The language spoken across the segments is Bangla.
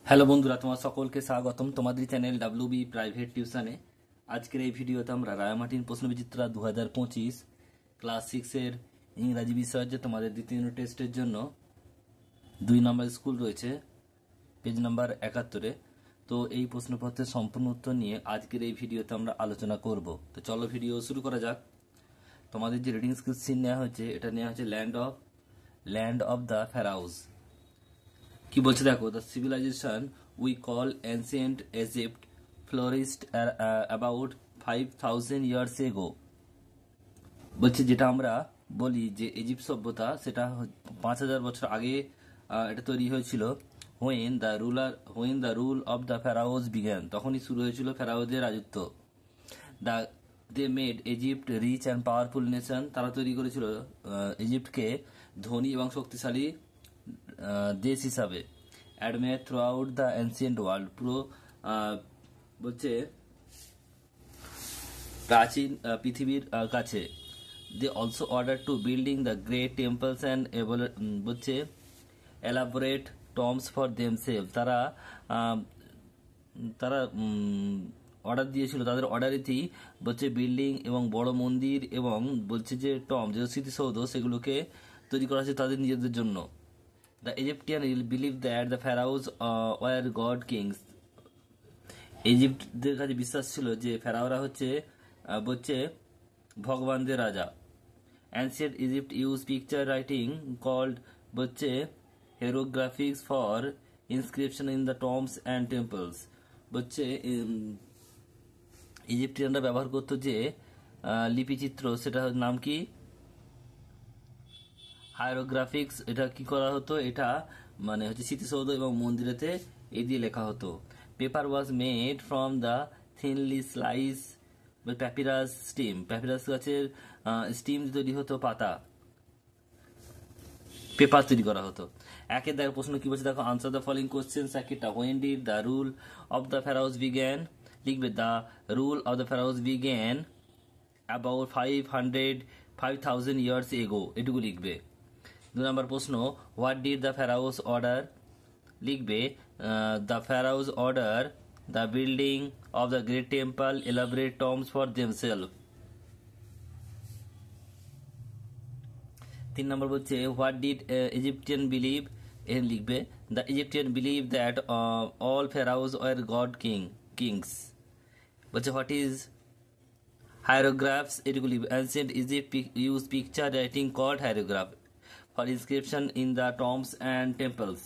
হ্যালো বন্ধুরা, তোমার সকলকে স্বাগতম তোমাদের চ্যানেল ডাব্লিউবি প্রাইভেট টিউশনে। আজকের এই ভিডিওতে আমরা রায়ামাটিন প্রশ্নবিচিত্রা 2025 ক্লাস 6-এর ইংরাজি বিষয়ের যে তোমাদের দ্বিতীয় ইউনিট টেস্টের জন্য 2 নম্বর স্কুল রয়েছে পেজ নাম্বার 71-এ। তো এই প্রশ্নপত্রের সম্পূর্ণ উত্তর নিয়ে আজকের এই ভিডিওতে আমরা আলোচনা করব। তো চলো ভিডিও শুরু করা যাক। তোমাদের যে রিডিং স্কিলস নেওয়া হয়েছে, এটা নেওয়া হচ্ছে ল্যান্ড অফ দ্য ফেরাউজ। কি বলছে দেখো, the civilization we call ancient Egypt flourished about 5000 years ago. বলছে যেটা আমরা বলি যে ইজিপ্ট সভ্যতা, সেটা 5000 বছর আগে এটা তৈরি হয়েছিল। When the rule of the pharaohs began, তখনই শুরু হয়েছিল ফেরাওদের রাজত্ব। They made Egypt rich and powerful nation, তারা তৈরি করেছিল ইজিপ্টকে ধনী এবং শক্তিশালী দেশ হিসাবে। Admired throughout the ancient world, পুরো বলছে প্রাচীন পৃথিবীর কাছে। They also order to building the great temples and বলছে এলাবোরেট টমস ফর দেমসেলভ, তারা তারা অর্ডার দিয়েছিল, তাদের অর্ডারেতেই বলছে বিল্ডিং এবং বড় মন্দির এবং বলছে যে যে স্মৃতিসৌধ, সেগুলোকে তৈরি করা হয়েছে তাদের নিজেদের জন্য। The Egyptian believe that the pharaohs were god kings, ইজিপ্টদের কাছে বিশ্বাস ছিল যে ফেরাওরা হচ্ছে বলছে ভগবানদের রাজা। Ancient Egypt use picture writing called বলছে hieroglyphics for inscription in the tombs and temples. বলছে ইজিপ্টিয়ানরা ব্যবহার করতো যে লিপিচিত্র, সেটা নাম কি হায়ারোগ্রাফিক্স। এটা কি করা হতো, এটা মানে হচ্ছে স্মৃতিসৌধ এবং মন্দিরেতে এই দিয়ে লেখা হতো। Paper was made from the thinly sliced papyrus stem, papyrus গাছের স্টিম তৈরি হতো, পাতা পেপার তৈরি করা হতো। একের দেখো প্রশ্ন কি বলছে দেখো, আনসার দ্য ফলোইং কোশ্চেন। একেরটা, when did the rule of the pharaohs began, লিখবে the rule of the pharaohs began about 5000 years ago, এটুকু লিখবে। 2 নম্বর প্রশ্ন, what did the pharaohs order, লিখবে the pharaohs order the building of the great temple elaborate tombs for themselves. 3 number বলছে হোয়াট ডিড ইজিপ্টিয়ান বিলিভ, লিখবে the Egyptian believe that all pharaohs were god kings. বলছে হোয়াট ইজ hieroglyphs, এটুকু লিখবে। ancient Egypt used picture writing called hieroglyph for inscription in the tombs and temples.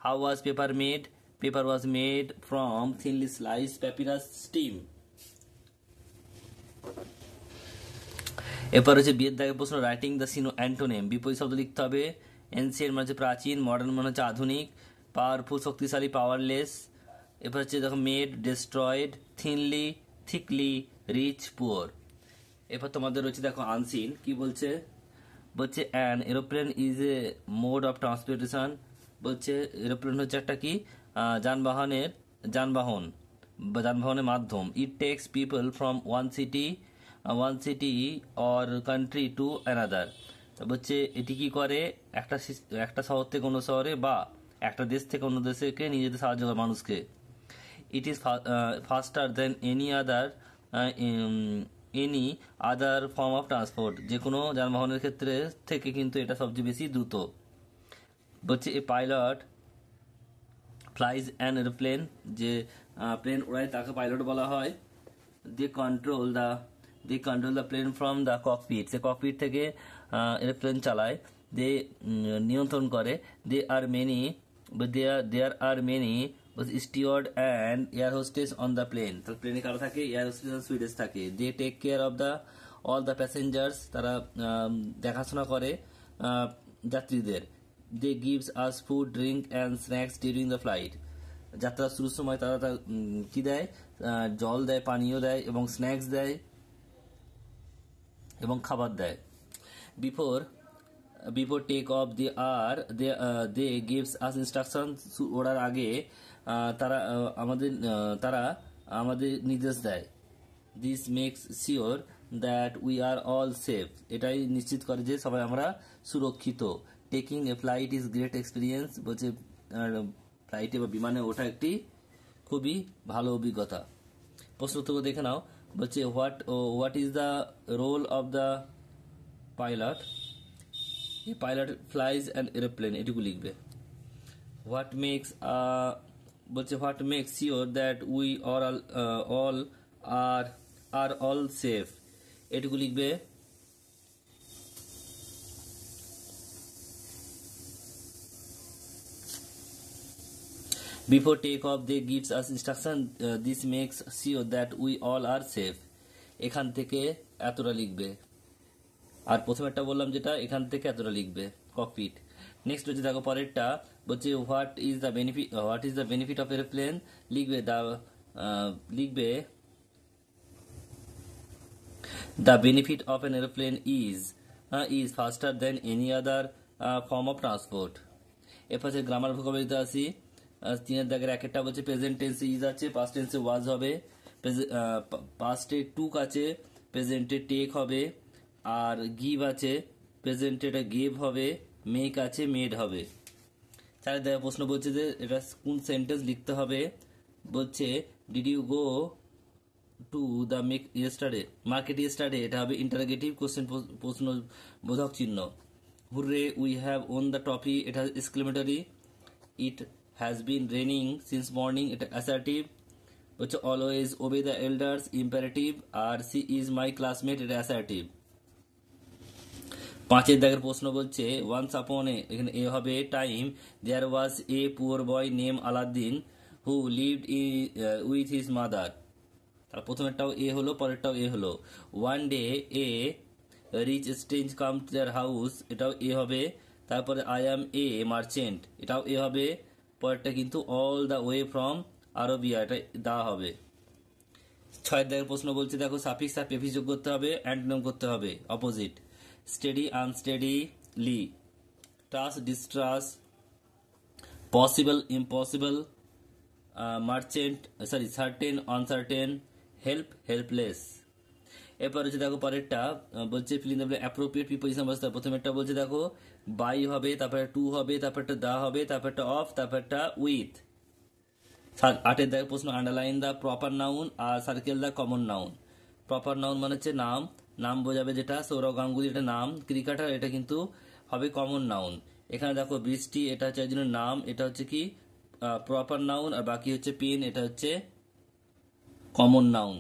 How was paper made? Paper was made from thinly sliced papyrus stem. এরপর হচ্ছে বিয়ের দাগে প্রশ্ন, রাইটিং দ্য অ্যান্টোনিম, বিপরীত শব্দ লিখতে হবে। এনসিয়েন্ট মানে হচ্ছে প্রাচীন, মডার্ন মানে হচ্ছে আধুনিক, পাওয়ারফুল শক্তিশালী পাওয়ারলেস। এরপর হচ্ছে দেখো মেড ডেস্ট্রয়েড, থিকলি রিচ পুয়ার। এরপর তোমাদের রয়েছে দেখো আনসিন, কি বলছে, বলছে an aeroplane is a mode of transportation. বলছে এরোপ্লেন হচ্ছে একটা কি যানবাহনের মাধ্যম। It takes people from one city or country to another. বলছে এটি কি করে, একটা শহর থেকে অন্য শহরে বা একটা দেশ থেকে অন্য দেশকে নিয়ে যেতে সাহায্য করে মানুষকে। It is faster than any other form of transport, যে কোনো যানবাহনের ক্ষেত্রে থেকে কিন্তু এটা সবচেয়ে বেশি দ্রুত। বলছে a pilot flies an aeroplane, যে প্লেন ওড়ায় তাকে পাইলট বলা হয়। They control the plane from the cockpit, সে ককপিট থেকে এরোপ্লেন চালায়। দে নিয়ন্ত্রণ করে। There are many steward and air hostess on the plane, তার প্লেনে কারা থাকে, এয়ার হোস্টেস অ্যান্ড সুইডেস থাকে। They take care of the all the passengers, তারা দেখাশোনা করে যাত্রীদের। They gives us food drink and snacks during the flight, যাত্রা শুরুর সময় তারা কি দেয়, জল দেয়, পানীয় দেয় এবং স্ন্যাক্স দেয় এবং খাবার দেয়। Before take off they gives us instruction, ওড়ার আগে তারা আমাদের নির্দেশ দেয়। This makes sure that we are all safe, এটাই নিশ্চিত করে যে সবাই আমরা সুরক্ষিত। Taking a flight is great experience, বলছে ফ্লাইটে বা বিমানে ওঠা একটি খুবই ভালো অভিজ্ঞতা। প্রশ্ন উত্তর দেখে নাও। বলছে what is the role of the pilot? A pilot flies an aeroplane, এটুকু লিখবে। What makes sure that we all are all safe, এটুকু লিখবে। Before takeoff, they gives us instruction. This makes sure that we all are safe. এখান থেকে এতটা লিখবে। আর প্রথমেরটা বললাম যেটা, এখান থেকে এতটা লিখবে ককপিট। নেক্সট হচ্ছে দেখো পরেরটা, বলছে what is the benefit of aeroplane, লিখবে the benefit of an aeroplane is faster than any other form of transport. এরপর হচ্ছে গ্রামার ভোকাবুলারিতে আসি। 3 দাগের একটা বলছে প্রেজেন্ট টেন্সে ইজ আছে, পাস্ট টেন্সে ওয়াজ হবে, পাস্টে টুক আছে, প্রেজেন্টে টেক হবে, আর গিভ আছে, প্রেজেন্টে এটা গেভ হবে, মেক আছে, মেড হবে। 4 দাগের প্রশ্ন বলছে যে এটা কোন সেন্টেন্স লিখতে হবে। বলছে did you go to the market yesterday, এটা হবে ইন্টারোগেটিভ কোশ্চেন, প্রশ্ন বোধক চিহ্ন। Hurray we have won the trophy, এটা exclamatory. It has been raining since morning, এটা assertive হচ্ছে। always obey the elders, imperative। আর she is my classmate, এটা assertive। 5 দাগের প্রশ্ন বলছে once upon a, এখানে এ হবে time, there was a poor boy named Aladdin who lived with his mother। তার প্রথমেরটাও এ হলো, পরেরটাও এ হলো। one day a rich strange come to their house, এটাও এ হবে। তারপরে I am a merchant, এটাও এ হবে। পরেরটা কিন্তু অল দ্য ওয়ে ফ্রম আরবিয়া, এটা দা হবে। 6 দাগের প্রশ্ন বলছে দেখো সাফিক্স আর প্রেফিক্স যোগ করতে হবে, অ্যান্টোনিম করতে হবে opposite. Steady unsteadily, trust distrust, possible impossible, certain uncertain, helpless. এরপর হচ্ছে দেখো পরেরটা বলছে fill in the blank appropriate preposition অবস্থা। প্রথমেরটা বলছে দেখো বাই হবে, তারপরে টু হবে, তারপরটা দা হবে, তারপরটা অফ, তারপরটা উইথ। 8 দাগের প্রশ্ন আন্ডারলাইন দ্য প্রপার নাউন আর circle the common noun. Proper noun মানে হচ্ছে নাম বোঝাবে, যেটা সৌরভ গাঙ্গুলি এটা নাম, ক্রিকেটার এটা কিন্তু হবে কমন নাউন। এখানে দেখো বৃষ্টি এটা হচ্ছে একজনের নাম, এটা হচ্ছে কি প্রপার নাউন, আর বাকি হচ্ছে পেন, এটা হচ্ছে কমন নাউন।